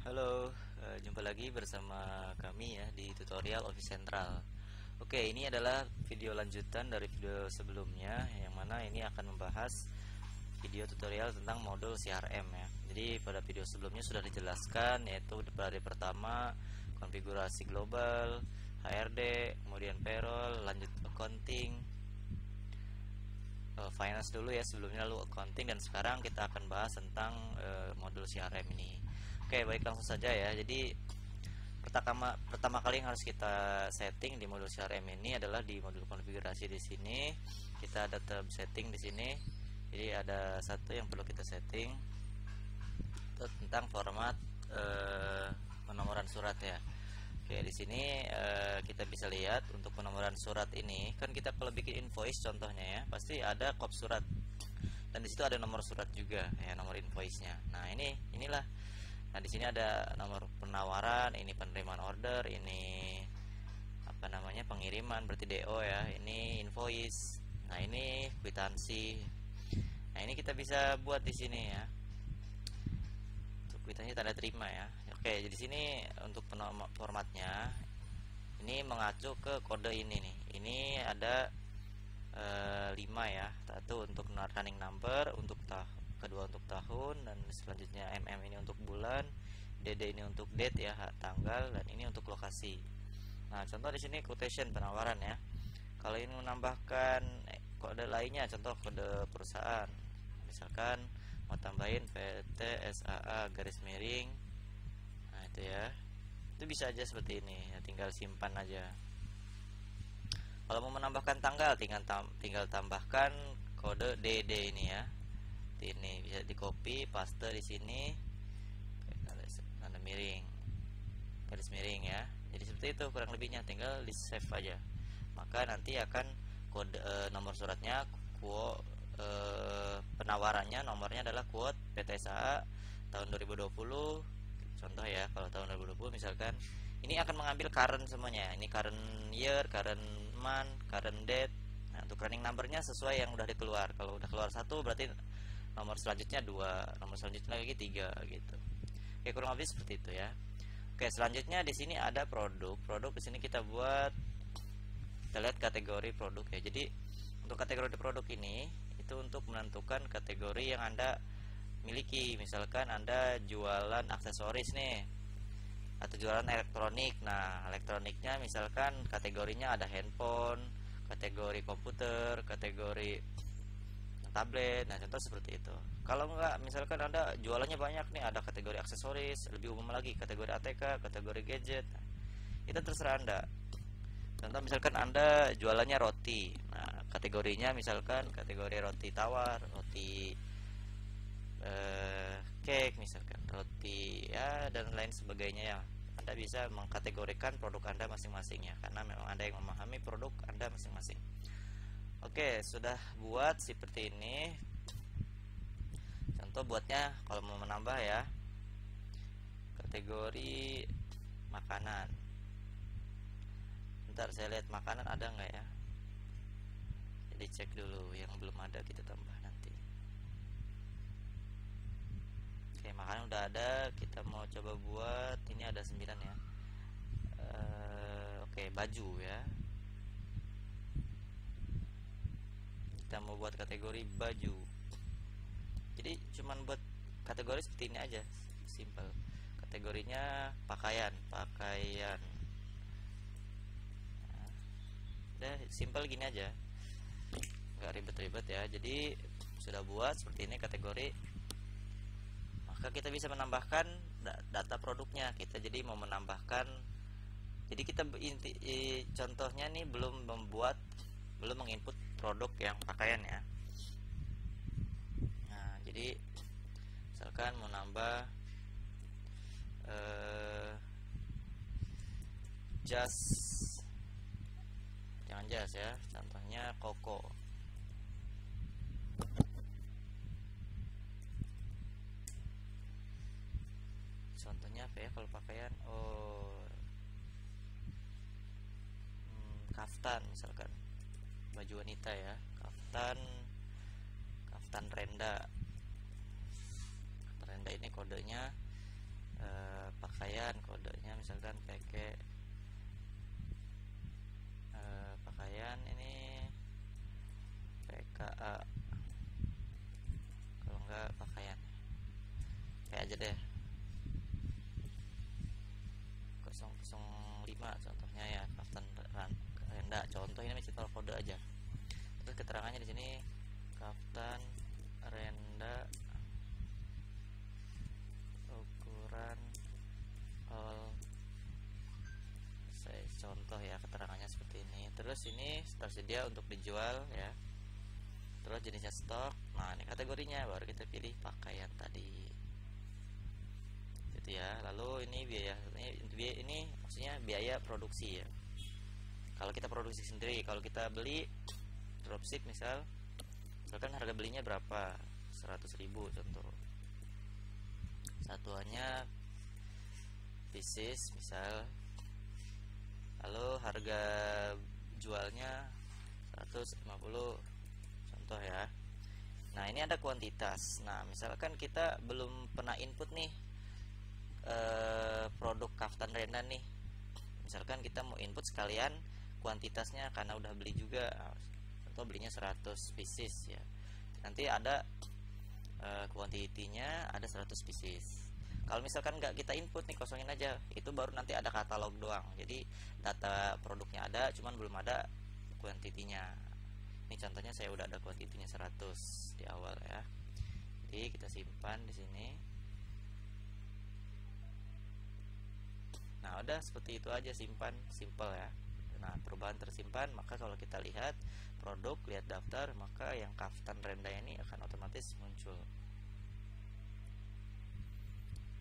Halo, jumpa lagi bersama kami ya di tutorial Office Central. Oke, ini adalah video lanjutan dari video sebelumnya, yang mana ini akan membahas video tutorial tentang modul CRM ya. Jadi pada video sebelumnya sudah dijelaskan, yaitu dari pertama konfigurasi global, HRD, kemudian payroll, lanjut accounting, finance dulu ya sebelumnya, lalu accounting, dan sekarang kita akan bahas tentang modul CRM ini. Oke, baik, langsung saja ya. Jadi pertama kali yang harus kita setting di modul CRM ini adalah di modul konfigurasi. Di sini kita ada tab setting di sini. Jadi ada satu yang perlu kita setting, itu tentang format penomoran surat ya. Oke, di sini kita bisa lihat untuk penomoran surat ini, kan kita kalau bikin invoice contohnya ya, pasti ada kop surat. Dan di situ ada nomor surat juga ya, nomor invoice-nya. Nah, inilah. Nah, di sini ada nomor penawaran, ini penerimaan order, ini apa namanya, pengiriman, berarti DO ya. Ini invoice. Nah, ini kwitansi. Nah, ini kita bisa buat di sini ya. Untuk kwitansi tanda terima ya. Oke, jadi sini untuk formatnya ini mengacu ke kode ini nih. Ini ada 5 ya. Satu untuk running number, untuk kedua untuk tahun, dan selanjutnya ini untuk bulan, DD ini untuk date ya, tanggal, dan ini untuk lokasi. Nah, contoh di sini quotation penawaran ya. Kalau ini menambahkan kode lainnya, contoh kode perusahaan, misalkan mau tambahin PT SAA garis miring, nah itu ya, itu bisa aja seperti ini ya, tinggal simpan aja. Kalau mau menambahkan tanggal, tinggal tambahkan kode DD ini ya. Ini bisa di copy paste di sini, tanda miring, garis miring ya. Jadi seperti itu kurang lebihnya, tinggal di save aja. Maka nanti akan kode nomor suratnya, penawarannya, nomornya adalah quote PT SAA tahun 2020 contoh ya. Kalau tahun 2020 misalkan, ini akan mengambil current semuanya. Ini current year, current month, current date. Nah, untuk running numbernya sesuai yang udah dikeluar. Kalau udah keluar satu, berarti nomor selanjutnya 2, nomor selanjutnya lagi 3 gitu. Oke, kurang lebih seperti itu ya. Oke, selanjutnya di sini ada produk. Produk di sini kita buat, kita lihat kategori produk ya. Jadi untuk kategori produk ini itu untuk menentukan kategori yang Anda miliki. Misalkan Anda jualan aksesoris nih, atau jualan elektronik. Nah, elektroniknya misalkan kategorinya ada handphone, kategori komputer, kategori tablet. Nah, contoh seperti itu. Kalau enggak, misalkan Anda jualannya banyak nih, ada kategori aksesoris, lebih umum lagi kategori ATK, kategori gadget. Nah, itu terserah Anda. Contoh misalkan Anda jualannya roti. Nah, kategorinya misalkan kategori roti tawar, roti cake, misalkan roti ya, dan lain sebagainya ya. Anda bisa mengkategorikan produk Anda masing-masing ya, karena memang Anda yang memahami produk Anda masing-masing. Oke, sudah buat seperti ini. Contoh buatnya kalau mau menambah ya, kategori makanan. Bentar, saya lihat makanan ada nggak ya. Jadi cek dulu, yang belum ada kita tambah nanti. Oke, makanan udah ada. Kita mau coba buat, ini ada 9 ya. Oke, baju ya. Kita mau buat kategori baju. Jadi cuman buat kategori seperti ini aja, simple. Kategorinya pakaian. Nah, udah simple gini aja, nggak ribet-ribet ya. Jadi sudah buat seperti ini kategori, maka kita bisa menambahkan data produknya. Kita jadi mau menambahkan, jadi kita contohnya nih belum menginput produk yang pakaian ya. Nah, jadi misalkan mau nambah jas, jangan jas ya, contohnya koko. Contohnya apa ya kalau pakaian? Kaftan misalkan, baju wanita ya, kaftan renda. Renda ini kodenya misalkan pakai pakaian ini PKA, kalau enggak pakaian kayak aja deh 005 contohnya ya, Kaftan Renda. Contoh ini misal kode aja. Terus keterangannya di sini Kaftan Renda ukuran all size, contoh ya, keterangannya seperti ini. Terus ini tersedia untuk dijual ya. Terus jenisnya stok. Nah, ini kategorinya, baru kita pilih pakaian tadi. Gitu ya. Lalu ini biaya ini maksudnya biaya produksi ya. Kalau kita produksi sendiri, kalau kita beli dropship misalkan harga belinya berapa? 100.000 contoh. Satuannya pieces misal. Lalu harga jualnya 150 contoh ya. Nah, ini ada kuantitas. Nah, misalkan kita belum pernah input nih produk Kaftan Renda nih. Misalkan kita mau input sekalian kuantitasnya karena udah beli juga. Contoh belinya 100 pieces ya. Nanti ada kuantitinya ada 100 pieces. Kalau misalkan nggak kita input nih, kosongin aja, itu baru nanti ada katalog doang. Jadi data produknya ada, cuman belum ada kuantitinya. Ini contohnya saya udah ada kuantitinya 100 di awal ya. Jadi kita simpan di sini. Nah, udah seperti itu aja, simpan, simple ya. Nah, perubahan tersimpan, maka kalau kita lihat produk, lihat daftar, maka yang Kaftan Renda ini akan otomatis muncul.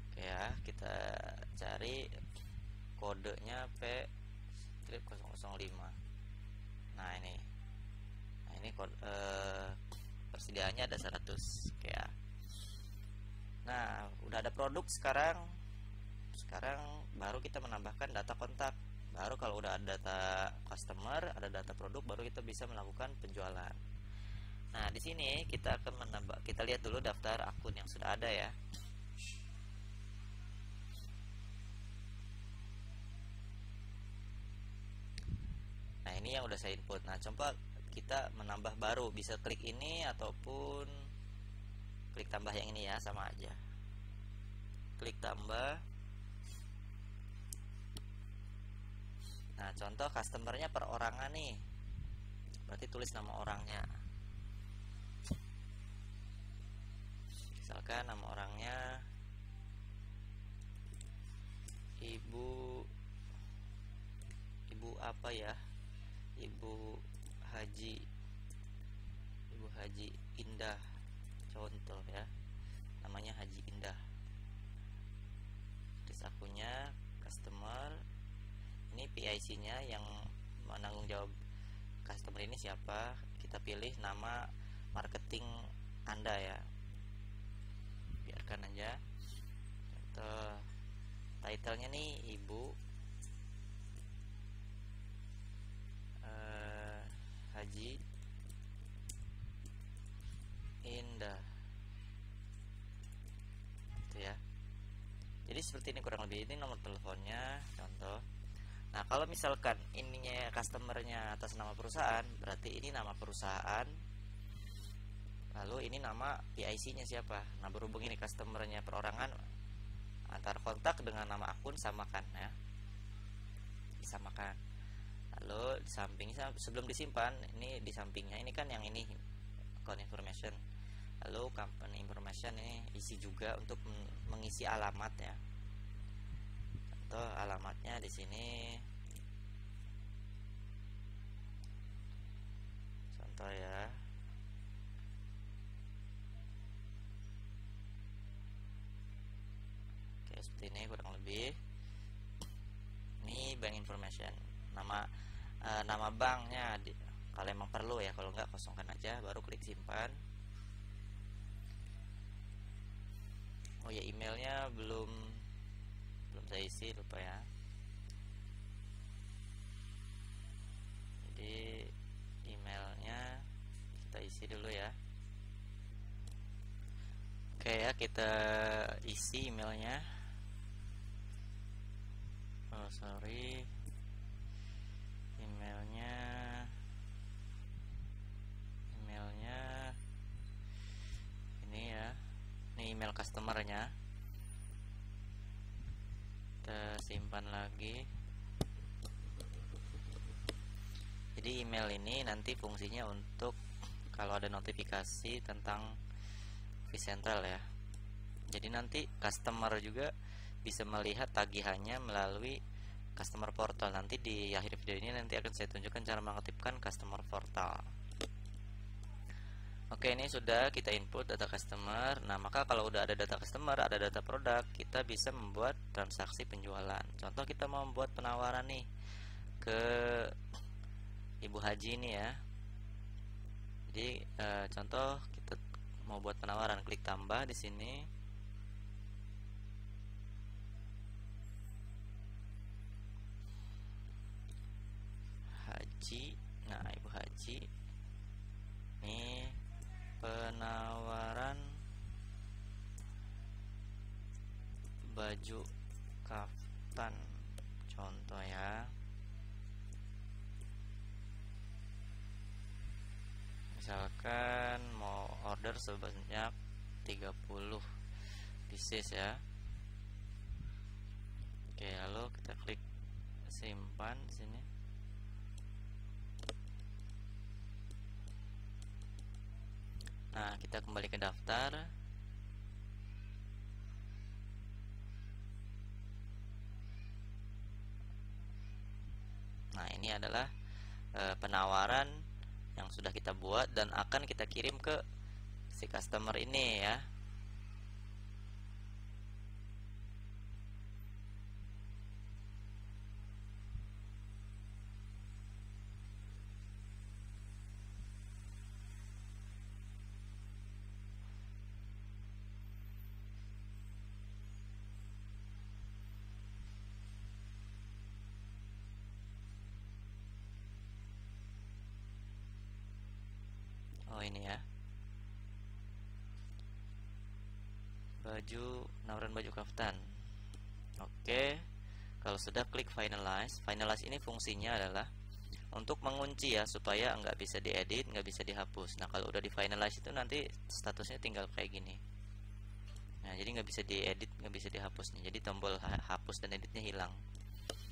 Oke ya, kita cari kodenya P-005. Nah, ini kode persediaannya ada 100. Oke ya. Nah, udah ada produk sekarang baru kita menambahkan data kontak. Baru kalau udah ada data customer, ada data produk, baru kita bisa melakukan penjualan. Nah, di sini kita akan menambah, kita lihat dulu daftar akun yang sudah ada ya. Nah, ini yang udah saya input. Nah, coba kita menambah baru, bisa klik ini ataupun klik tambah yang ini ya, sama aja. Klik tambah. Nah, contoh customernya perorangan nih, berarti tulis nama orangnya. Misalkan nama orangnya Ibu apa ya? Ibu Haji Indah, contoh ya, namanya Haji Indah. Terus akunnya customer. Ini PIC-nya yang menanggung jawab customer ini siapa. Kita pilih nama marketing Anda ya, biarkan aja. Contoh title-nya nih Ibu Haji Indah, gitu ya. Jadi seperti ini kurang lebih. Ini nomor teleponnya contoh. Nah, kalau misalkan ininya customernya atas nama perusahaan, berarti ini nama perusahaan. Lalu ini nama PIC-nya siapa. Nah, berhubung ini customernya perorangan, antar kontak dengan nama akun samakan ya. Disamakan. Lalu di sampingnya, sebelum disimpan, ini di sampingnya ini kan yang ini account information. Lalu company information ini isi juga untuk mengisi alamat ya. Contoh alamatnya di sini. Contoh ya. Oke, seperti ini kurang lebih. Ini bank information. Nama banknya kalau emang perlu ya, kalau enggak kosongkan aja, baru klik simpan. Oh ya, emailnya belum saya isi, lupa ya. Jadi emailnya kita isi dulu ya. Oke ya, kita isi emailnya. oh sorry, emailnya ini ya, ini email customernya. Kita simpan lagi. Jadi email ini nanti fungsinya untuk kalau ada notifikasi tentang vCentral ya. Jadi nanti customer juga bisa melihat tagihannya melalui customer portal. Nanti di akhir video ini nanti akan saya tunjukkan cara mengaktifkan customer portal. Oke, ini sudah kita input data customer. Nah, maka kalau udah ada data customer, ada data produk, kita bisa membuat transaksi penjualan. Contoh kita mau membuat penawaran nih ke Ibu Haji ini ya. Jadi contoh kita mau buat penawaran, klik tambah di sini. Haji, nah Ibu Haji, ini penawaran baju kaftan, contoh ya. Misalkan mau order sebanyak 30 pieces ya. Oke, lalu kita klik simpan di sini. Nah, kita kembali ke daftar. Nah, ini adalah penawaran yang sudah kita buat dan akan kita kirim ke si customer ini ya. Oh, ini ya, penawaran baju kaftan. Oke, kalau sudah klik finalize. Finalize ini fungsinya adalah untuk mengunci ya, supaya nggak bisa diedit, nggak bisa dihapus. Nah, kalau udah di finalize itu nanti statusnya tinggal kayak gini. Nah, jadi nggak bisa diedit, nggak bisa dihapus nih. Jadi tombol hapus dan editnya hilang.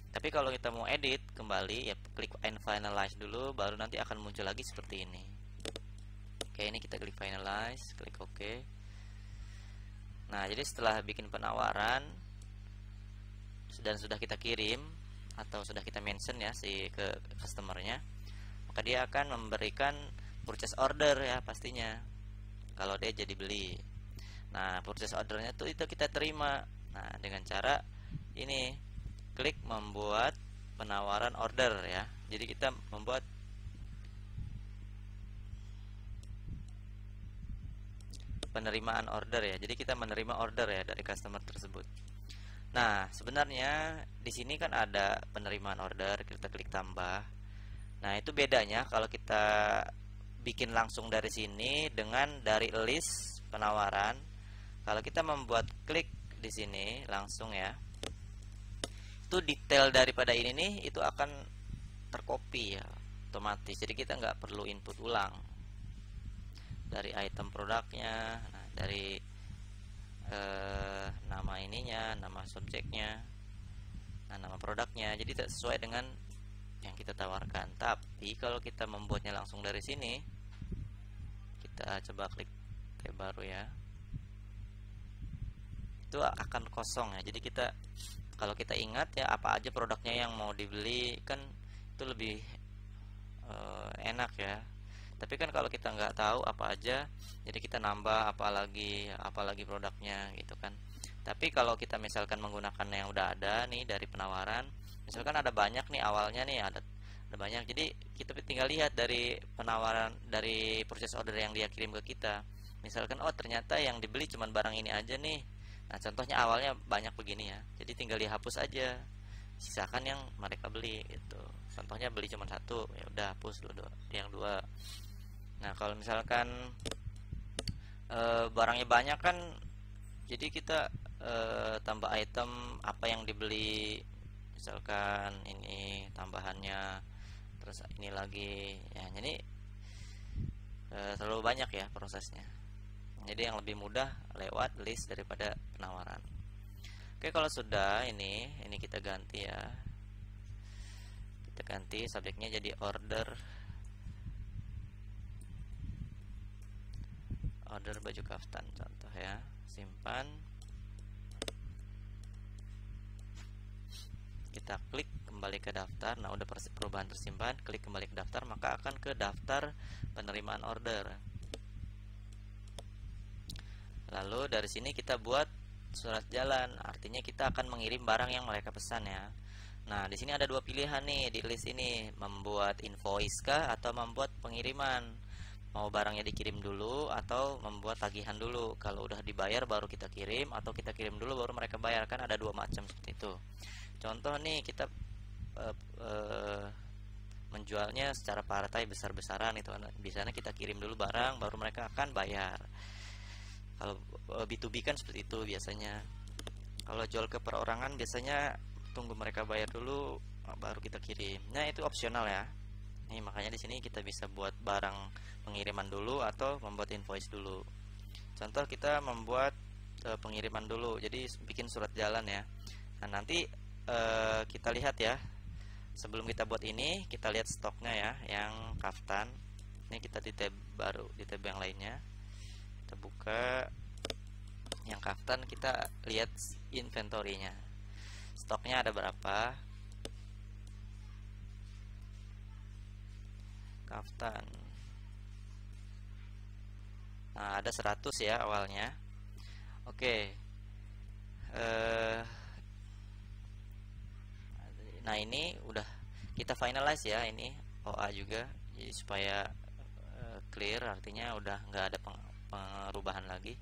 Tapi kalau kita mau edit kembali ya, klik finalize dulu, baru nanti akan muncul lagi seperti ini. Oke, ini kita klik finalize, klik OK. Nah, jadi setelah bikin penawaran dan sudah kita kirim atau sudah kita mention ya ke customernya, maka dia akan memberikan purchase order ya pastinya kalau dia jadi beli. Nah, purchase ordernya itu kita terima. Nah, dengan cara ini, klik membuat penawaran order ya. Jadi kita membuat penerimaan order ya. Jadi kita menerima order ya dari customer tersebut. Nah, sebenarnya di sini kan ada penerimaan order, kita klik tambah. Nah, itu bedanya kalau kita bikin langsung dari sini dengan dari list penawaran. Kalau kita membuat klik di sini langsung ya, itu detail daripada ini nih itu akan tercopy ya otomatis. Jadi kita nggak perlu input ulang dari item produknya, nah, dari nama ininya, nama subjeknya, nah, nama produknya. Jadi sesuai dengan yang kita tawarkan. Tapi kalau kita membuatnya langsung dari sini, kita coba klik tab baru ya, itu akan kosong ya. Jadi kita kalau kita ingat ya apa aja produknya yang mau dibeli, kan itu lebih enak ya. Tapi kan kalau kita nggak tahu apa aja, jadi kita nambah apalagi produknya gitu kan. Tapi kalau kita misalkan menggunakan yang udah ada nih dari penawaran, misalkan ada banyak nih awalnya nih ada banyak, jadi kita tinggal lihat dari penawaran, dari purchase order yang dia kirim ke kita. Misalkan oh ternyata yang dibeli cuma barang ini aja nih. Nah, contohnya awalnya banyak begini ya, jadi tinggal dihapus aja, sisakan yang mereka beli gitu. Contohnya beli cuma satu, ya udah hapus dulu yang dua. Nah, kalau misalkan barangnya banyak kan, jadi kita tambah item apa yang dibeli misalkan ini tambahannya, terus ini lagi ya. Jadi terlalu banyak ya prosesnya. Jadi yang lebih mudah lewat list daripada penawaran. Oke, kalau sudah ini kita ganti ya. Kita ganti subjeknya jadi order baju kaftan contoh ya. Simpan. Kita klik kembali ke daftar. Nah, udah perubahan tersimpan, klik kembali ke daftar, maka akan ke daftar penerimaan order. Lalu dari sini kita buat surat jalan, artinya kita akan mengirim barang yang mereka pesan ya. Nah, di sini ada dua pilihan nih di list ini, membuat invoice kah atau membuat pengiriman. Mau barangnya dikirim dulu atau membuat tagihan dulu. Kalau udah dibayar baru kita kirim, atau kita kirim dulu baru mereka bayar. Kan ada dua macam seperti itu. Contoh nih, kita menjualnya secara partai besar-besaran itu. Biasanya kita kirim dulu barang baru mereka akan bayar. Kalau B2B kan seperti itu biasanya. Kalau jual ke perorangan biasanya tunggu mereka bayar dulu baru kita kirim. Nah, itu opsional ya. Nih, makanya di sini kita bisa buat barang pengiriman dulu atau membuat invoice dulu. Contoh kita membuat pengiriman dulu. Jadi bikin surat jalan ya. Nah, nanti kita lihat ya. Sebelum kita buat ini, kita lihat stoknya ya, yang kaftan. Ini kita di tab baru, di tab yang lainnya. Kita buka yang kaftan, kita lihat inventory-nya. Stoknya ada berapa? Kaftan. Nah, ada 100 ya awalnya. Oke. Nah, ini udah kita finalize ya, ini OA juga. Jadi supaya clear, artinya udah nggak ada perubahan lagi.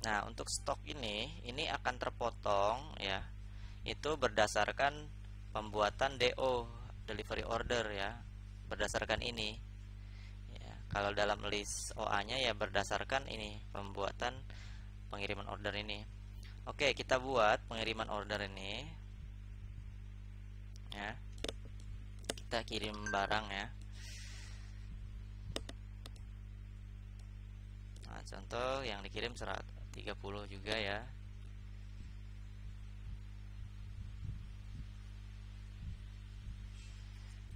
Nah, untuk stok ini akan terpotong ya. Itu berdasarkan pembuatan DO, delivery order ya. Berdasarkan ini. Ya, kalau dalam list OA-nya ya berdasarkan ini pembuatan pengiriman order ini. Oke, kita buat pengiriman order ini. Ya. Kita kirim barang ya. Nah, contoh yang dikirim 130 juga ya.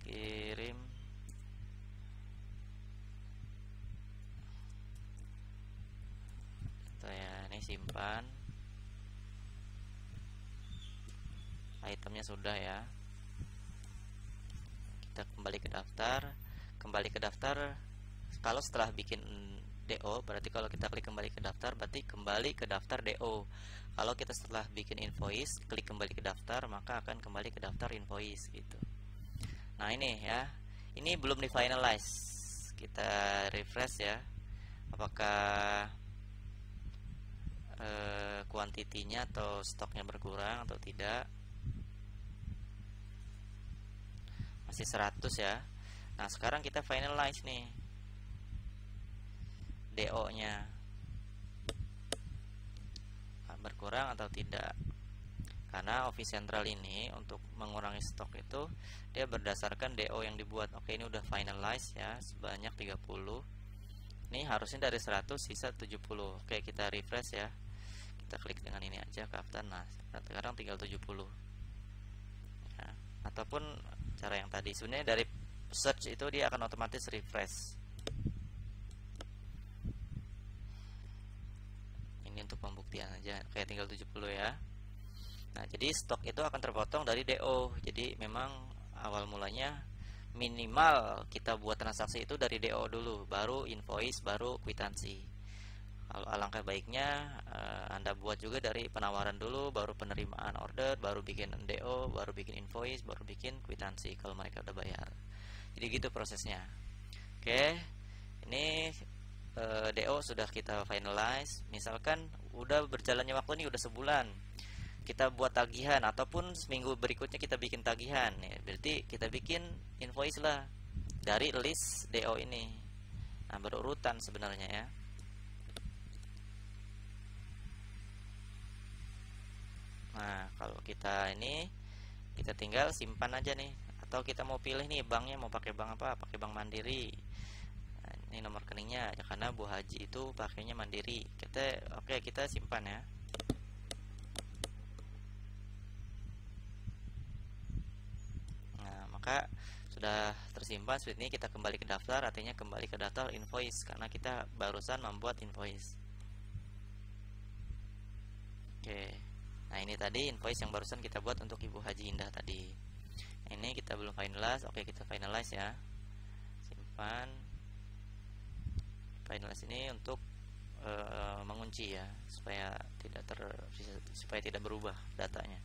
Kirim ya, ini simpan. Itemnya sudah ya. Kita kembali ke daftar. Kembali ke daftar. Kalau setelah bikin DO, berarti kalau kita klik kembali ke daftar, berarti kembali ke daftar DO. Kalau kita setelah bikin invoice, klik kembali ke daftar, maka akan kembali ke daftar invoice gitu. Nah, ini ya. Ini belum di finalize. Kita refresh ya. Apakah kuantitinya atau stoknya berkurang atau tidak? Masih 100 ya. Nah, sekarang kita finalize nih DO nya berkurang atau tidak. Karena Office Central ini untuk mengurangi stok itu dia berdasarkan DO yang dibuat. Oke, ini udah finalize ya, sebanyak 30. Ini harusnya dari 100 sisa 70. Oke, kita refresh ya. Kita klik dengan ini aja kaftan. Nah, sekarang tinggal 70 ya. Ataupun cara yang tadi, sebenarnya dari search itu dia akan otomatis refresh. Ini untuk pembuktian aja. Kayak tinggal 70 ya. Nah, jadi stok itu akan terpotong dari DO. Jadi memang awal mulanya minimal kita buat transaksi itu dari DO dulu, baru invoice, baru kwitansi. Kalau alangkah baiknya Anda buat juga dari penawaran dulu, baru penerimaan order, baru bikin DO, baru bikin invoice, baru bikin kwitansi kalau mereka udah bayar. Jadi gitu prosesnya. Oke, ini DO sudah kita finalize. Misalkan udah berjalannya waktu ini udah sebulan, kita buat tagihan ataupun seminggu berikutnya kita bikin tagihan ya, berarti kita bikin invoice lah dari list DO ini. Nah, berurutan sebenarnya ya. kita ini kita tinggal simpan aja nih, atau kita mau pilih nih banknya, mau pakai bank apa, pakai bank Mandiri. Nah, ini nomor rekeningnya ya, karena Bu Haji itu pakainya Mandiri. Kita simpan ya. Nah, maka sudah tersimpan seperti ini. Kita kembali ke daftar, artinya kembali ke daftar invoice karena kita barusan membuat invoice. Oke. Nah, ini tadi invoice yang barusan kita buat untuk Ibu Haji Indah tadi. Ini kita belum finalize. Oke, kita finalize ya. Simpan. Finalize ini untuk mengunci ya, supaya tidak berubah datanya.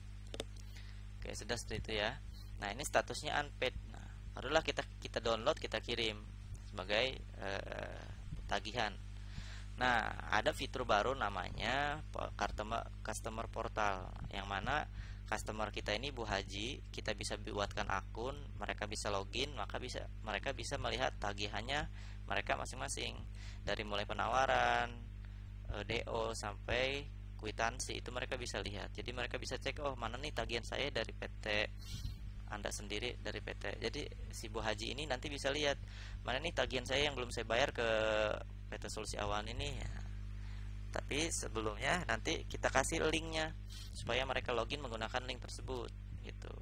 Oke, sudah seperti itu ya. Nah, ini statusnya unpaid. Nah, barulah kita download, kita kirim sebagai tagihan. Nah, ada fitur baru namanya customer portal, yang mana customer kita ini Bu Haji, kita bisa buatkan akun, mereka bisa login, mereka bisa melihat tagihannya mereka masing-masing, dari mulai penawaran, DO sampai kwitansi, itu mereka bisa lihat. Jadi mereka bisa cek, oh mana nih tagihan saya dari PT Anda sendiri, dari PT. Jadi si Bu Haji ini nanti bisa lihat mana nih tagihan saya yang belum saya bayar ke PT Solusi Awan ini ya. Tapi sebelumnya nanti kita kasih linknya supaya mereka login menggunakan link tersebut gitu.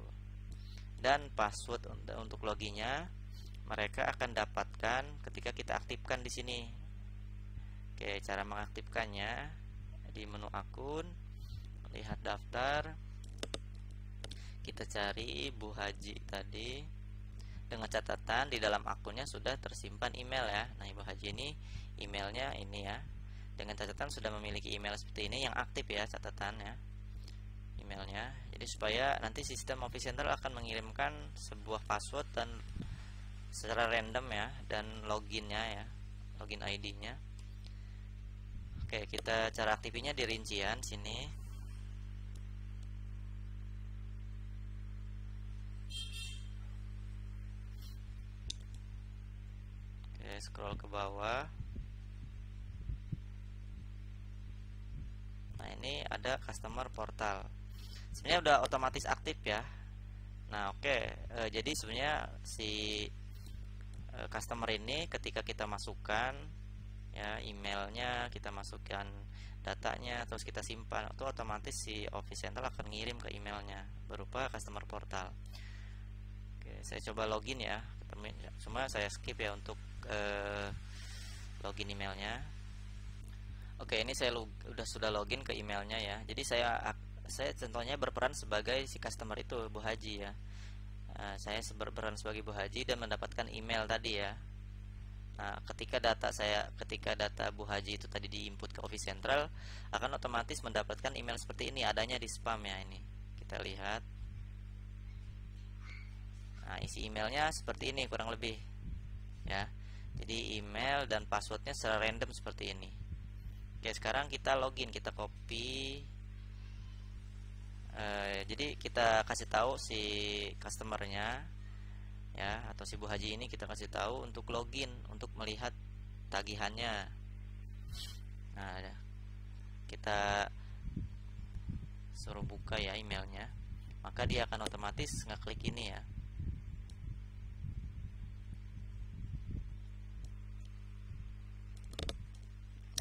Dan password untuk loginnya mereka akan dapatkan ketika kita aktifkan di sini. Oke, cara mengaktifkannya di menu akun, lihat daftar, kita cari Bu Haji tadi, dengan catatan di dalam akunnya sudah tersimpan email ya. Nah, Ibu Haji ini emailnya ini ya, dengan catatan sudah memiliki email seperti ini yang aktif ya, catatannya emailnya. Jadi supaya nanti sistem Office Center akan mengirimkan sebuah password dan secara random ya, dan loginnya ya, login ID-nya. Oke, kita cara aktifinya di rincian sini. Oke, scroll ke bawah. Nah, ini ada customer portal. Sebenarnya udah otomatis aktif ya. Nah, oke. Jadi sebenarnya si customer ini ketika kita masukkan ya emailnya, kita masukkan datanya, terus kita simpan, itu otomatis si Office Center akan ngirim ke emailnya berupa customer portal. Oke, saya coba login ya. Cuma saya skip ya untuk login emailnya. Oke, ini saya sudah login ke emailnya ya. Jadi saya contohnya berperan sebagai si customer itu, Bu Haji ya. Saya berperan sebagai Bu Haji dan mendapatkan email tadi ya. Nah, ketika data Bu Haji itu tadi diinput ke Office Central, akan otomatis mendapatkan email seperti ini, adanya di spam ya ini. Kita lihat. Nah, isi emailnya seperti ini kurang lebih ya. Jadi email dan passwordnya secara random seperti ini. Oke, sekarang kita login, kita copy. Jadi kita kasih tahu si customernya ya, atau si Bu Haji ini kita kasih tahu untuk login, untuk melihat tagihannya. Nah, kita suruh buka ya emailnya, maka dia akan otomatis ngeklik ini ya.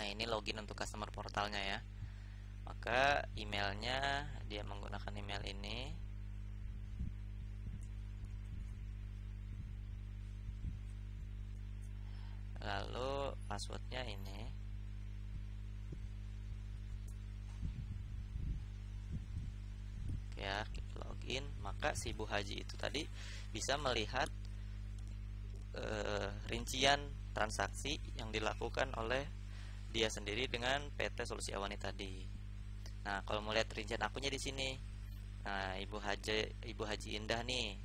Nah, ini login untuk customer portalnya ya. Maka emailnya dia menggunakan email ini. Lalu passwordnya ini. Ya, kita login. Maka si Bu Haji itu tadi bisa melihat rincian transaksi yang dilakukan oleh dia sendiri dengan PT Solusi Awani tadi. Nah, kalau mau lihat rincian akunnya di sini. Nah, Ibu Haji Indah nih,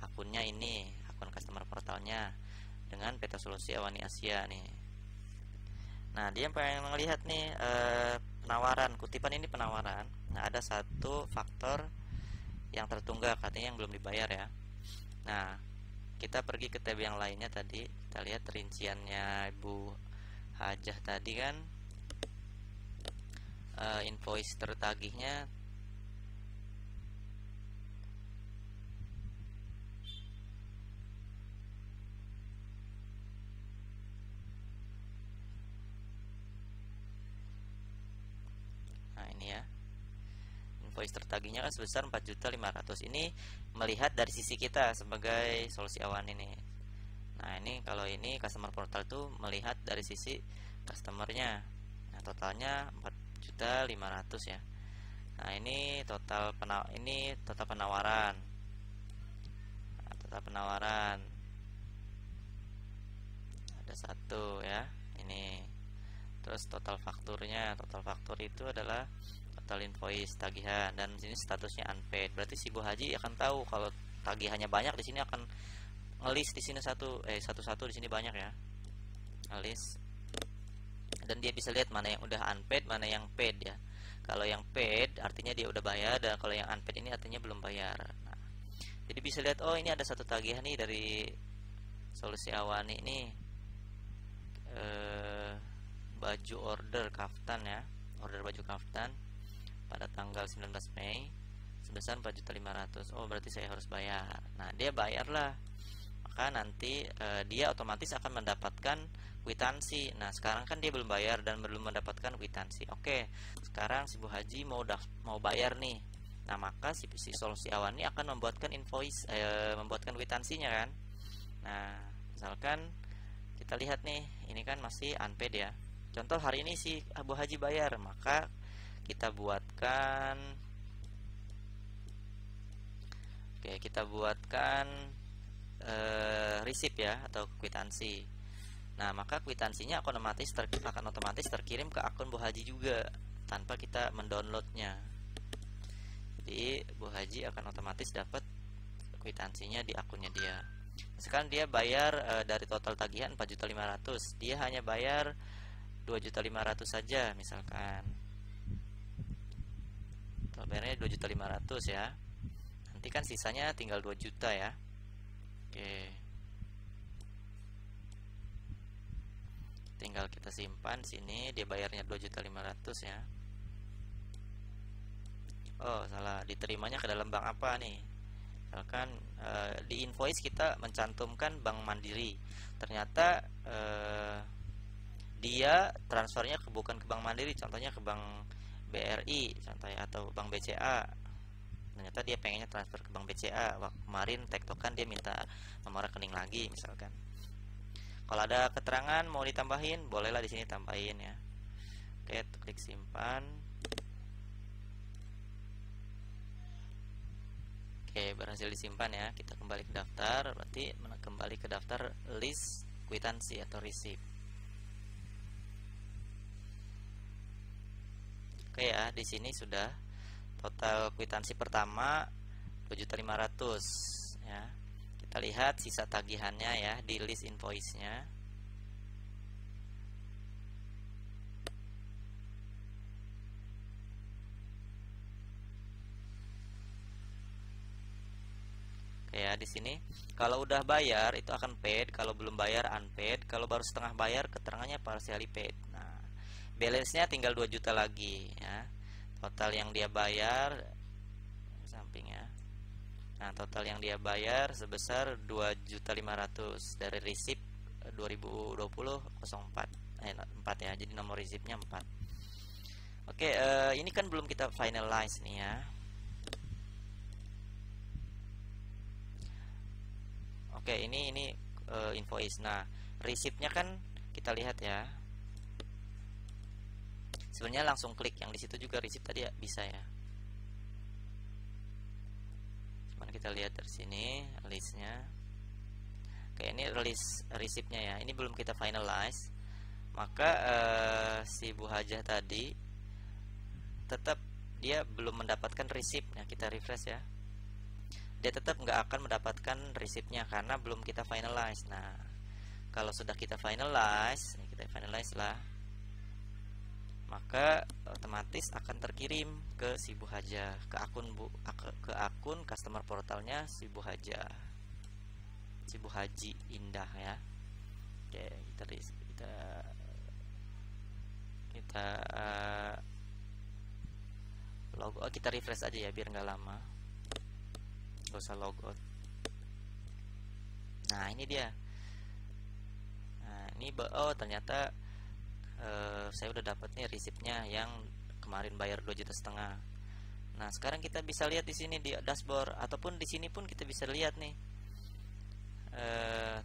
akunnya ini, akun customer portalnya dengan PT Solusi Awani Asia nih. Nah, dia pengen melihat nih penawaran, kutipan ini penawaran. Nah, ada satu faktor yang tertunggak, katanya yang belum dibayar ya. Nah, kita pergi ke tab yang lainnya tadi, kita lihat rinciannya Ibu Hajah tadi kan. Invoice tertagihnya invoice tertagihnya kan sebesar 4.500.000. Ini melihat dari sisi kita sebagai solusi awan ini. Nah, ini kalau ini customer portal tuh melihat dari sisi customernya. Nah, totalnya 4.500.000 ya. Nah, ini total penawaran. Nah, total penawaran ada satu ya, ini. Terus total fakturnya, total faktur itu adalah total invoice tagihan, dan sini statusnya unpaid. Berarti si Bu Haji akan tahu kalau tagihannya banyak, di sini akan ngelis di sini satu-satu di sini banyak ya, ngelis, dan dia bisa lihat mana yang udah unpaid, mana yang paid ya. Kalau yang paid artinya dia udah bayar, dan kalau yang unpaid ini artinya belum bayar. Nah, jadi bisa lihat, oh ini ada satu tagihan nih dari solusi Awani ini, baju order kaftan ya, order baju kaftan pada tanggal 19 Mei sebesar 4.500.000. Oh, berarti saya harus bayar. Nah, dia bayarlah, maka nanti dia otomatis akan mendapatkan kwitansi. Nah, sekarang kan dia belum bayar dan belum mendapatkan kwitansi. Oke, sekarang si Bu Haji mau bayar nih. Nah, maka si solusi Awani akan membuatkan invoice, membuatkan kwitansinya kan. Nah, misalkan kita lihat nih, ini kan masih unpaid ya. Contoh hari ini si Bu Haji bayar, maka kita buatkan, receipt ya, atau kwitansi. Nah, maka kwitansinya akan otomatis terkirim ke akun Bu Haji juga tanpa kita mendownloadnya. Jadi Bu Haji akan otomatis dapat kwitansinya di akunnya dia. Misalkan dia bayar dari total tagihan 4.500.000, dia hanya bayar 2.500.000 saja misalkan. Total bayarnya 2.500.000 ya. Nanti kan sisanya tinggal 2 juta ya. Oke. Tinggal kita simpan sini, dia bayarnya 2.500.000 ya. Oh, salah, diterimanya ke dalam bank apa nih? Misalkan di invoice kita mencantumkan Bank Mandiri. Ternyata dia transfernya bukan ke Bank Mandiri, contohnya ke Bank BRI contohnya, atau Bank BCA. Ternyata dia pengennya transfer ke Bank BCA. Waktu kemarin tektokan dia minta nomor rekening lagi misalkan. Kalau ada keterangan mau ditambahin, bolehlah di sini tambahin ya. Oke, klik simpan. Oke, berhasil disimpan ya. Kita kembali ke daftar, berarti kembali ke daftar list kwitansi atau receipt. Oke ya, di sini sudah total kwitansi pertama 2.500.000 ya. Kita lihat sisa tagihannya ya di list invoice-nya. Oke ya, di sini kalau udah bayar itu akan paid, kalau belum bayar unpaid, kalau baru setengah bayar keterangannya partially paid. Nah, balance-nya tinggal 2 juta lagi ya. Total yang dia bayar samping ya. Nah, total yang dia bayar sebesar 2.500.000 dari receipt 2020-04 ya. Jadi nomor receipt-nya 4. Oke, ini kan belum kita finalize nih ya. Oke, ini invoice. Nah, receipt-nya kan kita lihat ya. Sebenarnya langsung klik yang di situ juga receipt tadi ya, bisa ya. Cuman kita lihat dari sini listnya. Oke, ini list receipt-nya ya. Ini belum kita finalize. Maka si Bu Hajah tadi tetap dia belum mendapatkan receipt-nya. Kita refresh ya. Dia tetap nggak akan mendapatkan receipt-nya karena belum kita finalize. Nah, kalau sudah kita finalize lah, maka otomatis akan terkirim ke si Bu Hajah, ke akun customer portalnya si Bu Hajah, si Bu Haji Indah ya. Oke, kita refresh aja ya biar nggak lama, nggak usah logout. Nah, ini dia. Nah, ini ternyata saya udah dapet nih receipt-nya yang kemarin bayar 2,5 juta. Nah, sekarang kita bisa lihat di sini di dashboard, ataupun di sini pun kita bisa lihat nih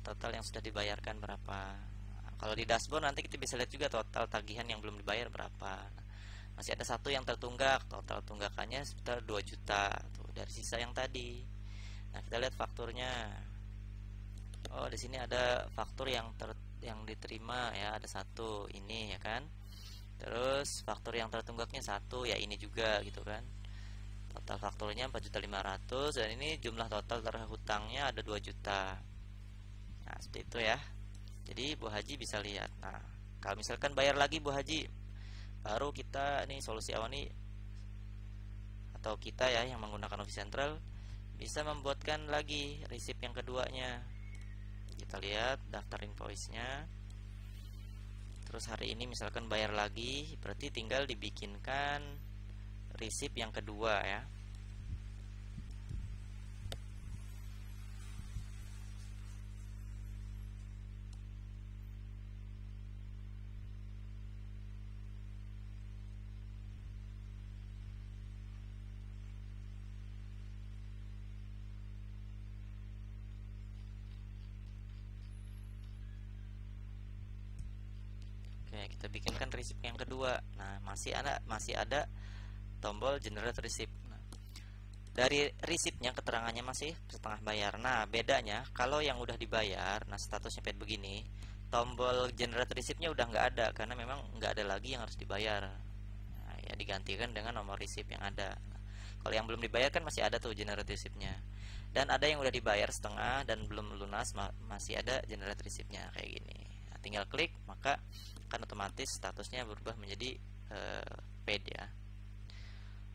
total yang sudah dibayarkan berapa. Nah, kalau di dashboard nanti kita bisa lihat juga total tagihan yang belum dibayar berapa. Nah, masih ada satu yang tertunggak, total tunggakannya sekitar 2 juta tuh dari sisa yang tadi. Nah, kita lihat fakturnya. Oh, di sini ada faktur yang diterima ya, ada satu ini ya kan. Terus faktur yang tertunggaknya satu ya, ini juga gitu kan. Total fakturnya 4.500.000 dan ini jumlah total terhutangnya ada 2 juta. Nah, seperti itu ya. Jadi Bu Haji bisa lihat. Nah, kalau misalkan bayar lagi Bu Haji, baru kita nih solusi awal nih, atau kita ya yang menggunakan Office Central bisa membuatkan lagi resip yang keduanya. Kita lihat daftar invoice-nya. Terus hari ini misalkan bayar lagi, berarti tinggal dibikinkan resip yang kedua ya. Oke, kita bikinkan resip yang kedua. Nah, masih ada tombol generate receipt. Nah, dari resipnya keterangannya masih setengah bayar. Nah, bedanya kalau yang udah dibayar, nah statusnya paid begini, tombol generate receipt-nya udah nggak ada karena memang nggak ada lagi yang harus dibayar. Nah, ya digantikan dengan nomor receipt yang ada. Nah, kalau yang belum dibayar kan masih ada tuh generate receipt-nya. Dan ada yang udah dibayar setengah dan belum lunas, masih ada generate receipt-nya kayak gini. Nah, tinggal klik maka akan otomatis statusnya berubah menjadi paid ya.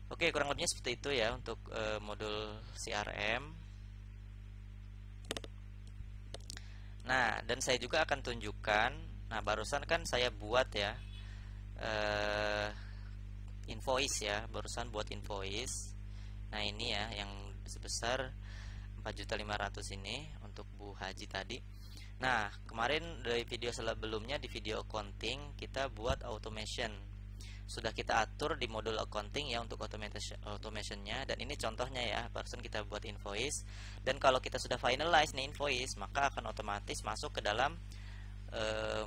Oke, kurang lebihnya seperti itu ya untuk modul CRM. Nah, dan saya juga akan tunjukkan. Nah, barusan kan saya buat ya invoice ya, barusan buat invoice. Nah, ini ya yang sebesar 4.500.000 ini untuk Bu Haji tadi. Nah, kemarin dari video sebelumnya di video accounting kita buat automation. Sudah kita atur di modul accounting ya untuk automationnya, dan ini contohnya ya, barusan kita buat invoice. Dan kalau kita sudah finalize nih invoice, maka akan otomatis masuk ke dalam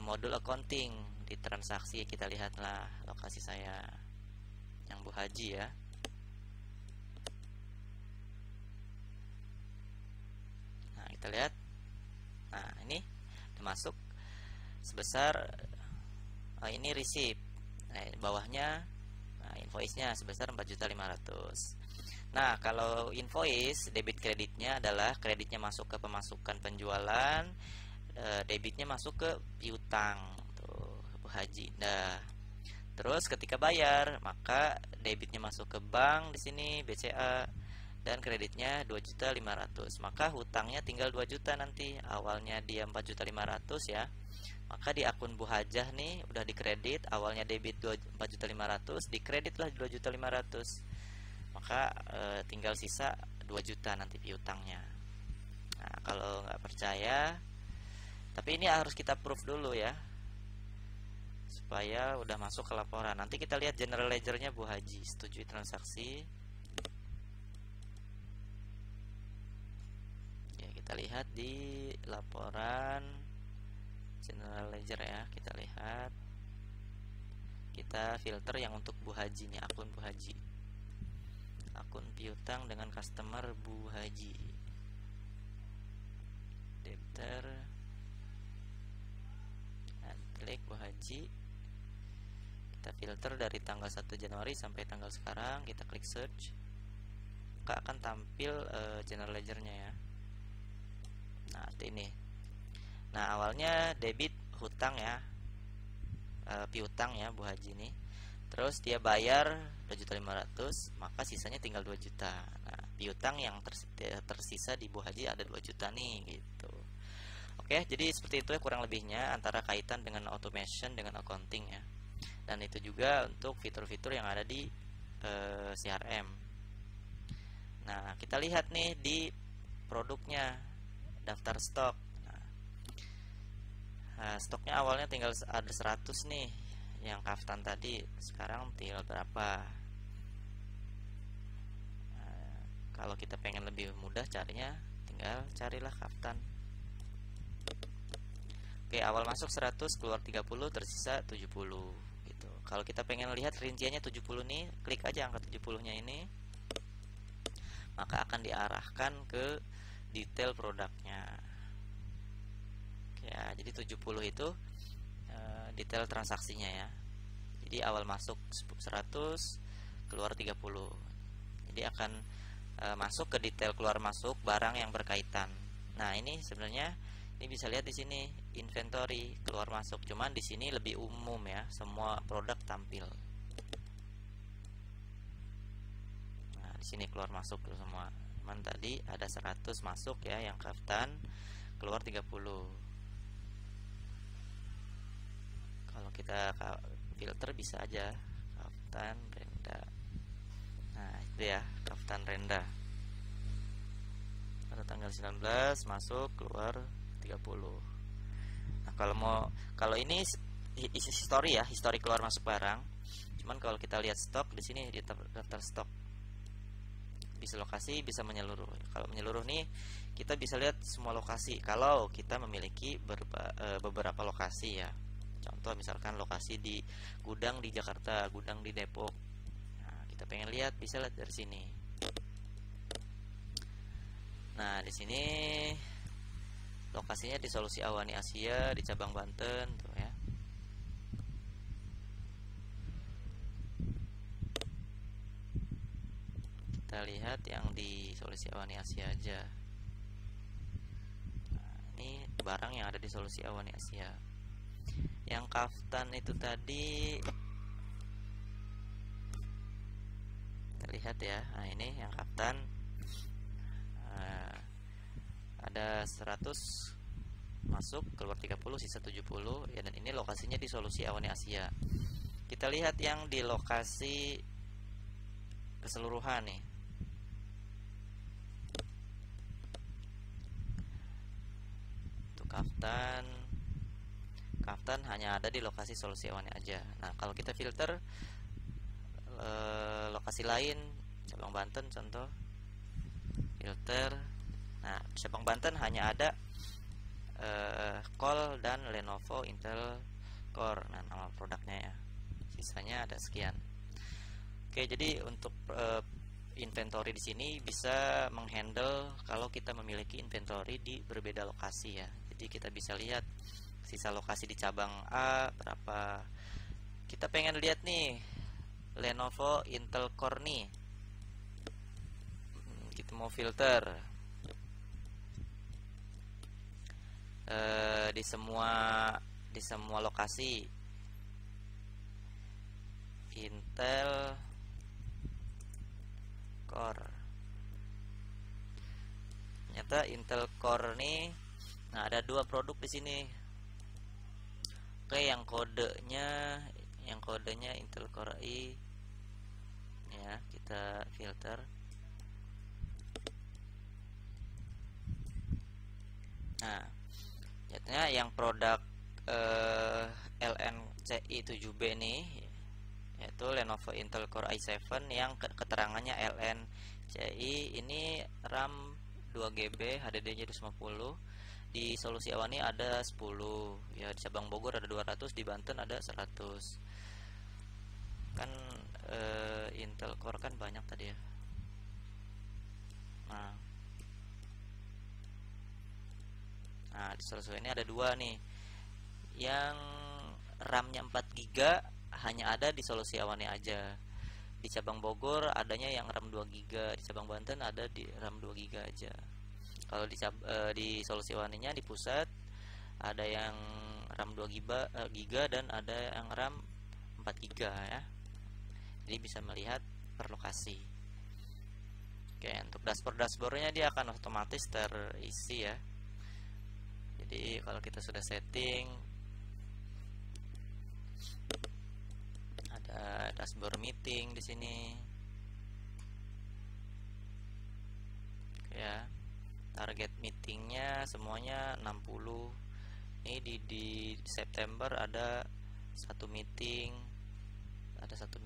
modul accounting. Di transaksi kita lihatlah lokasi saya yang Bu Haji ya. Nah, kita lihat. Nah, ini masuk sebesar ini receipt. Nah, bawahnya invoice-nya sebesar 4.500.000. Nah, kalau invoice debit kreditnya adalah kreditnya masuk ke pemasukan penjualan, debitnya masuk ke piutang tuh Bu Haji. Nah, terus ketika bayar maka debitnya masuk ke bank di sini BCA dan kreditnya 2.500.000. Maka hutangnya tinggal 2 juta nanti. Awalnya dia 4.500.000 ya. Maka di akun Bu Hajah nih udah dikredit, awalnya debit 4.500.000, dikreditlah 2.500.000. Maka tinggal sisa 2 juta nanti piutangnya. Nah, kalau nggak percaya, tapi ini harus kita proof dulu ya, supaya udah masuk ke laporan. Nanti kita lihat general ledgernya Bu Haji, setujui transaksi. Ya, kita lihat di laporan general ledger ya, kita lihat, kita filter yang untuk Bu Haji nih, akun Bu Haji, akun piutang dengan customer Bu Haji, debtor, nah, klik Bu Haji, kita filter dari tanggal 1 Januari sampai tanggal sekarang, kita klik search, maka akan tampil general ledgernya ya. Nah, ini. Nah, awalnya debit hutang ya, piutang ya Bu Haji ini. Terus dia bayar 2.500.000, maka sisanya tinggal 2 juta. Nah, piutang yang tersisa di Bu Haji ada 2 juta nih gitu. Oke, jadi seperti itu ya kurang lebihnya antara kaitan dengan automation dengan accounting ya. Dan itu juga untuk fitur-fitur yang ada di CRM. Nah, kita lihat nih di produknya, daftar stok. Nah, stoknya awalnya tinggal ada 100 nih, yang kaftan tadi, sekarang tinggal berapa? Kalau kita pengen lebih mudah carinya, tinggal carilah Kaftan. Oke, awal masuk 100, keluar 30, tersisa 70 gitu. Kalau kita pengen lihat rinciannya 70 nih, klik aja angka 70-nya ini, maka akan diarahkan ke detail produknya. Oke, ya, jadi 70 itu detail transaksinya ya. Jadi awal masuk 100, keluar 30. Jadi akan masuk ke detail keluar masuk barang yang berkaitan. Nah, ini sebenarnya ini bisa lihat di sini inventory keluar masuk, cuman di sini lebih umum ya, semua produk tampil. Nah, di sini keluar masuk semua. Cuman tadi ada 100 masuk ya yang Kaftan, keluar 30. Kalau kita filter bisa aja Kaftan Renda. Nah, itu ya Kaftan Renda. Pada tanggal 19 masuk, keluar 30. Nah, kalau ini history ya, history keluar masuk barang. Cuman kalau kita lihat stok di sini di daftar stok. Bisa lokasi, bisa menyeluruh. Kalau menyeluruh nih kita bisa lihat semua lokasi. Kalau kita memiliki beberapa lokasi ya. Contoh misalkan lokasi di gudang di Jakarta, gudang di Depok. Nah, kita pengen lihat, bisa lihat dari sini. Nah, di sini lokasinya di Solusi Awani Asia di cabang Banten tuh ya. Kita lihat yang di Solusi Awani Asia aja. Nah, ini barang yang ada di Solusi Awani Asia. Yang Kaftan itu tadi kita lihat ya. Nah, ini yang Kaftan ada 100 masuk, keluar 30, sisa 70 ya, dan ini lokasinya di Solusi Awani Asia. Kita lihat yang di lokasi keseluruhan nih. Untuk Kaftan hanya ada di lokasi Solusi Awani aja. Nah, kalau kita filter lokasi lain, cabang Banten contoh, filter. Nah, cabang Banten hanya ada Call dan Lenovo Intel Core. Nah, nama produknya ya. Sisanya ada sekian. Oke, jadi untuk inventory di sini bisa menghandle kalau kita memiliki inventory di berbeda lokasi ya. Jadi kita bisa lihat sisa lokasi di cabang A berapa. Kita pengen lihat nih Lenovo Intel Core nih. Kita mau filter di semua lokasi Intel Core. Ternyata Intel Core nih, nah ada 2 produk di sini. Oke, yang kodenya Intel Core i ya, kita filter. Nah, ternyata yang produk LNCI 7B nih yaitu Lenovo Intel Core i7 yang keterangannya LNCI, ini RAM 2GB, HDD-nya 250. Di Solusi Awani ada 10 ya, di cabang Bogor ada 200, di Banten ada 100. Kan Intel Core kan banyak tadi ya. Nah, di Solusi ini ada 2 nih. Yang RAM-nya 4GB hanya ada di Solusi Awani aja. Di cabang Bogor adanya yang RAM 2GB, di cabang Banten ada di RAM 2GB aja. Kalau di Solusi Awaninya di pusat ada yang RAM 2GB dan ada yang RAM 4GB ya. Jadi bisa melihat per lokasi. Oke, untuk dashboardnya dia akan otomatis terisi ya. Jadi kalau kita sudah setting, ada dashboard meeting di sini. Oke ya. Target meetingnya semuanya 60. Ini di September ada satu meeting, ada satu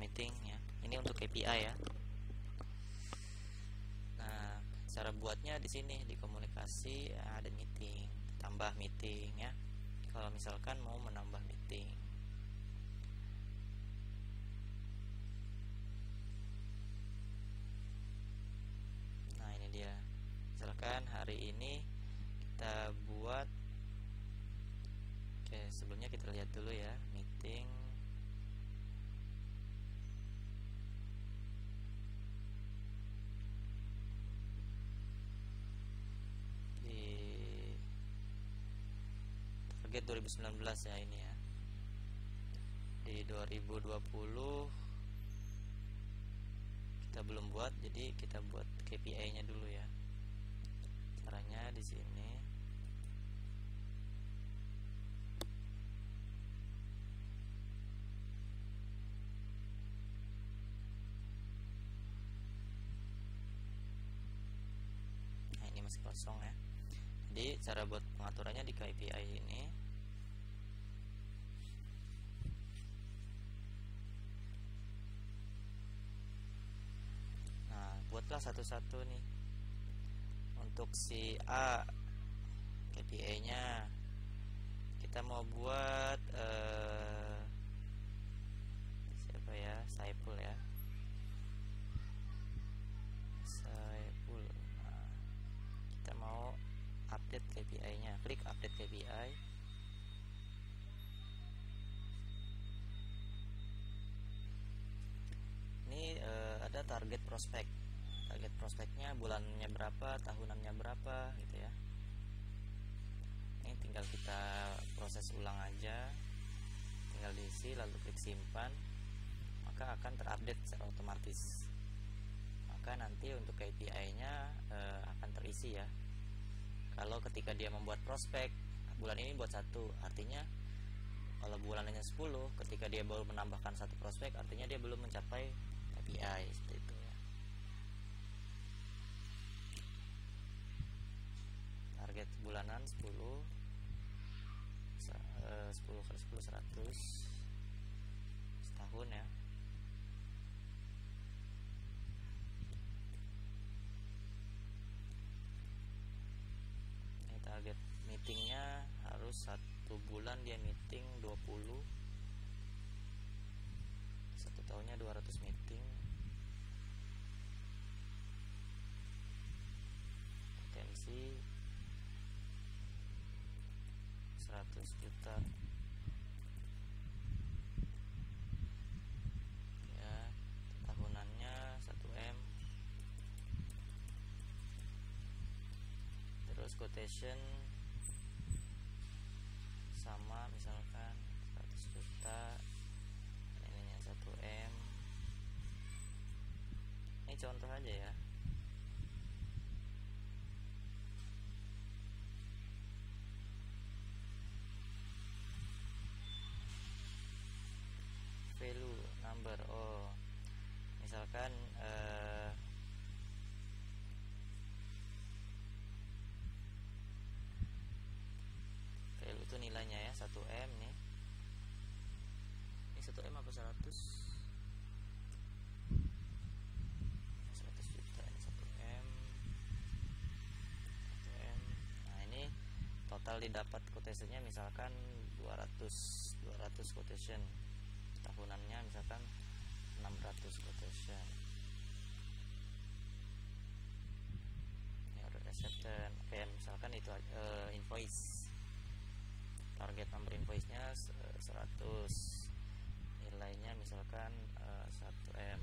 meeting ya. Ini untuk KPI ya. cara buatnya di sini di komunikasi, ada meeting, tambah meeting ya. Kalau misalkan mau menambah meeting, nah ini dia. Misalkan hari ini kita buat, oke sebelumnya kita lihat dulu ya meeting. Target 2019 ya ini ya. Di 2020 kita belum buat, jadi kita buat KPI-nya dulu ya. Caranya di sini. Nah, ini masih kosong ya. Jadi cara buat pengaturannya di KPI ini. Nah, buatlah satu-satu nih. Untuk si A, KPI-nya kita mau buat siapa ya? Saiful ya. Saiful. Nah, kita mau update KPI-nya. Klik update KPI. Ini ada target prospek. Target prospeknya bulannya berapa, tahunannya berapa gitu ya. Ini tinggal kita proses ulang aja, tinggal diisi lalu klik simpan, maka akan terupdate secara otomatis. Maka nanti untuk KPI-nya akan terisi ya. Kalau ketika dia membuat prospek, bulan ini buat 1, artinya kalau bulannya 10, ketika dia baru menambahkan 1 prospek, artinya dia belum mencapai KPI seperti itu ya. Target bulanan 10 kali 10 100 setahun ya. Ini target meetingnya harus 1 bulan dia meeting 20, 1 tahunnya 200 meeting. Potensi 100 juta ya, tahunannya 1M. Terus quotation sama, misalkan 100 juta, ininya 1M. Ini contoh aja ya. Value number, oh misalkan value itu nilainya ya 1M nih. Ini 1M apa 100? 100 juta, ini 1M. 1M. Nah, ini total didapat quotation-nya misalkan 200 quotation. Tahunannya misalkan 600 quotation. Ini order accepted. Oke, misalkan itu invoice. Target number invoice-nya 100. Nilainya misalkan 1M.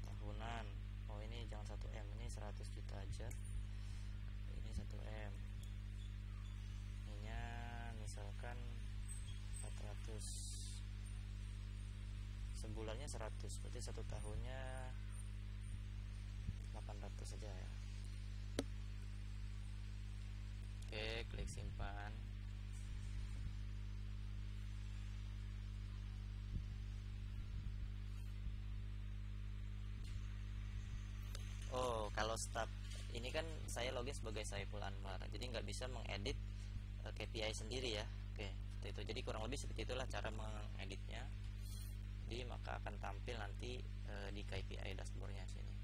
Tahunan. Oh, ini jangan 1M, ini 100 juta aja. Ini 1M. Misalkan 400, sebulannya 100, berarti 1 tahunnya 800 saja ya. Oke, klik simpan. Oh, kalau start ini kan saya login sebagai Saiful Anwar, jadi nggak bisa mengedit KPI sendiri ya. Oke, seperti itu. Jadi kurang lebih seperti itulah cara mengeditnya. Jadi maka akan tampil nanti di KPI dashboardnya sini.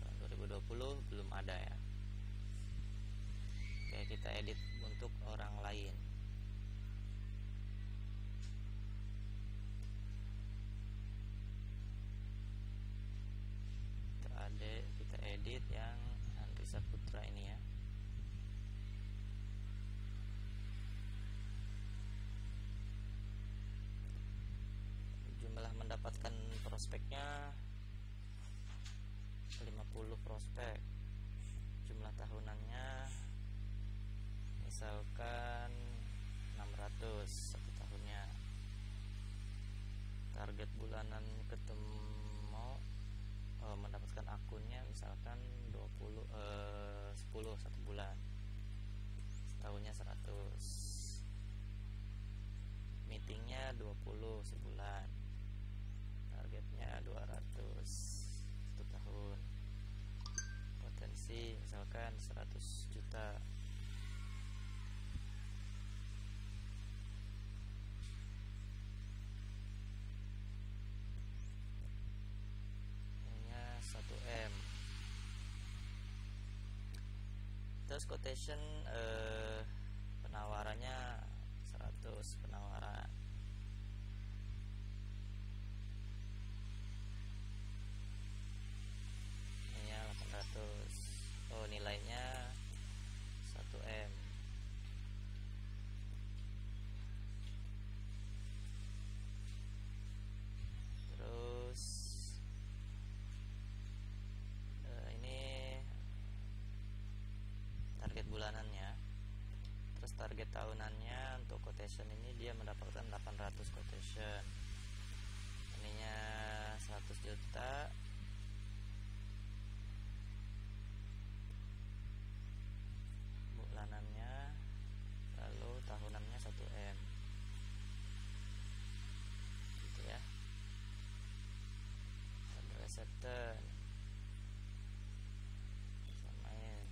Tahun 2020 belum ada ya. Oke, kita edit untuk orang lain. Kita edit yang Andri Saputra ini ya. Jumlah mendapatkan prospeknya 50 prospek. Jumlah tahunannya misalkan 600 satu tahunnya. Target bulanan ketemu mendapatkan akunnya misalkan 10 satu bulan. Setahunnya 100. Meetingnya 20 sebulan. Targetnya 200 satu tahun. Potensi misalkan 100 juta. Ini 1M. Terus quotation penawarannya 100 penawaran. Ini 800. Oh, nilainya 1M. Terus ini target bulanannya. Terus target tahunannya untuk quotation ini dia mendapatkan 800 quotation. Ininya 100 juta. Bulanannya, lalu tahunannya 1M. Gitu ya. Order acceptance. Samain.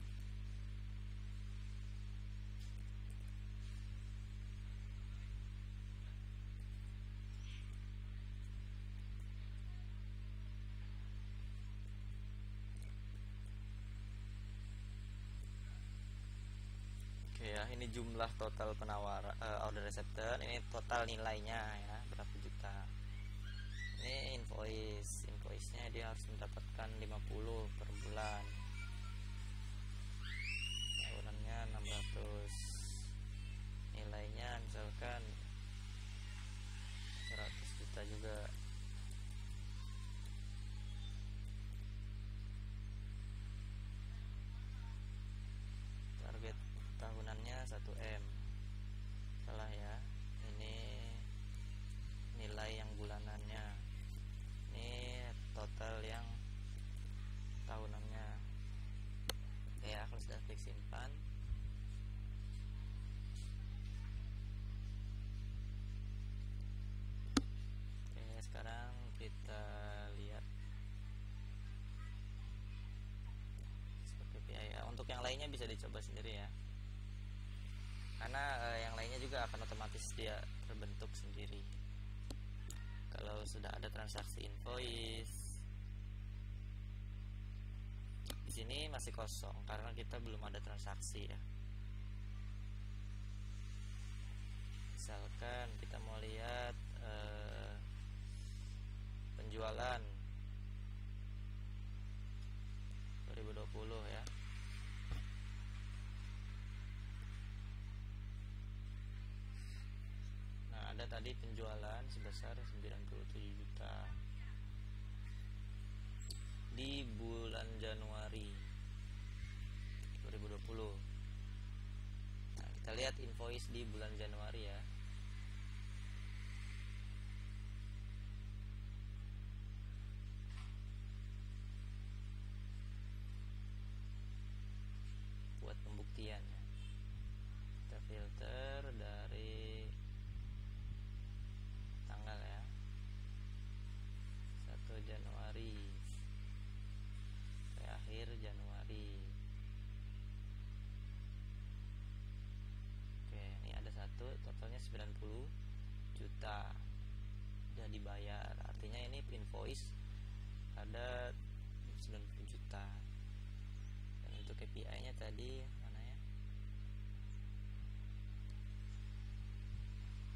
Oke ya, ini jumlah total penawaran order acceptance, ini total nilainya ya, berapa juta. Ini invoice-nya dia harus mendapatkan 50 per bulan. Tahunannya 600. Nilainya misalkan 100 juta juga. Target tahunannya 1M. Salah ya, ini nilai yang bulanannya, ini total yang tahunannya. Oke ya, kalau sudah klik simpan. Oke, sekarang kita lihat seperti ya. Untuk yang lainnya bisa dicoba sendiri ya, karena yang lainnya juga akan otomatis dia terbentuk sendiri kalau sudah ada transaksi invoice. Di sini masih kosong karena kita belum ada transaksi ya. Misalkan kita mau lihat penjualan 2020 ya. Nah, ada tadi penjualan sebesar 97 juta di bulan Januari 2020. Nah, kita lihat invoice di bulan Januari ya. Buat pembuktiannya, kita filter dari tanggal ya, 1 Januari. Oke, 90 juta sudah dibayar, artinya ini invoice ada 90 juta. Dan untuk KPI nya tadi mana ya,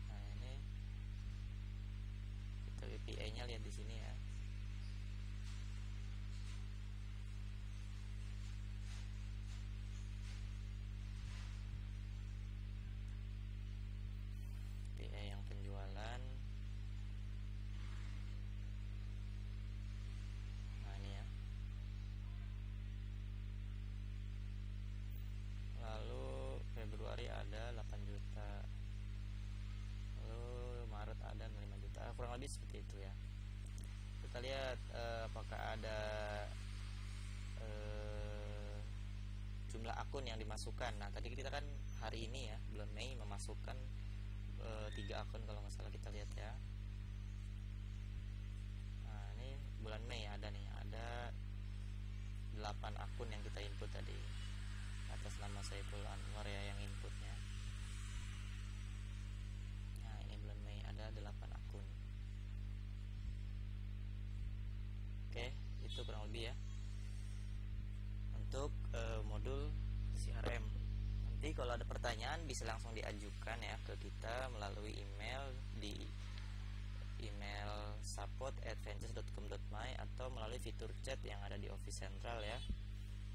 nah ini kita KPI nya lihat di sini ya. KPI yang penjualan, nah ini ya. Lalu Februari ada 8 juta, lalu Maret ada 5 juta, kurang lebih seperti itu ya. Kita lihat apakah ada jumlah akun yang dimasukkan. Nah tadi kita kan hari ini ya, bulan Mei, memasukkan 3 akun kalau nggak salah, kita lihat ya. Nah ini bulan Mei ada nih, ada 8 akun yang kita input tadi atas nama Saiful Anwar ya yang inputnya. Nah ini bulan Mei ada 8 akun. Oke, itu kurang lebih ya untuk modul CRM. Nanti kalau ada pertanyaan bisa langsung diajukan ya ke kita melalui email di email support@ventures.com.my atau melalui fitur chat yang ada di Office Central ya.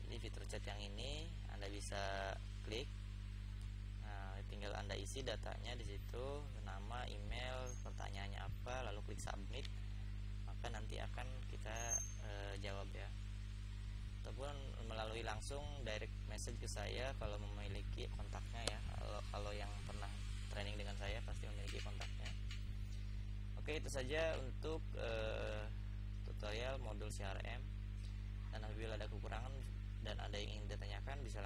Jadi fitur chat yang ini Anda bisa klik. Nah, tinggal Anda isi datanya di situ, nama, email, pertanyaannya apa, lalu klik submit. Maka nanti akan kita jawab ya. Ataupun melalui langsung direct message ke saya kalau memiliki kontaknya ya. Kalau yang pernah training dengan saya pasti memiliki kontaknya. Oke, itu saja untuk tutorial modul CRM. Dan apabila ada kekurangan dan ada yang ingin ditanyakan bisa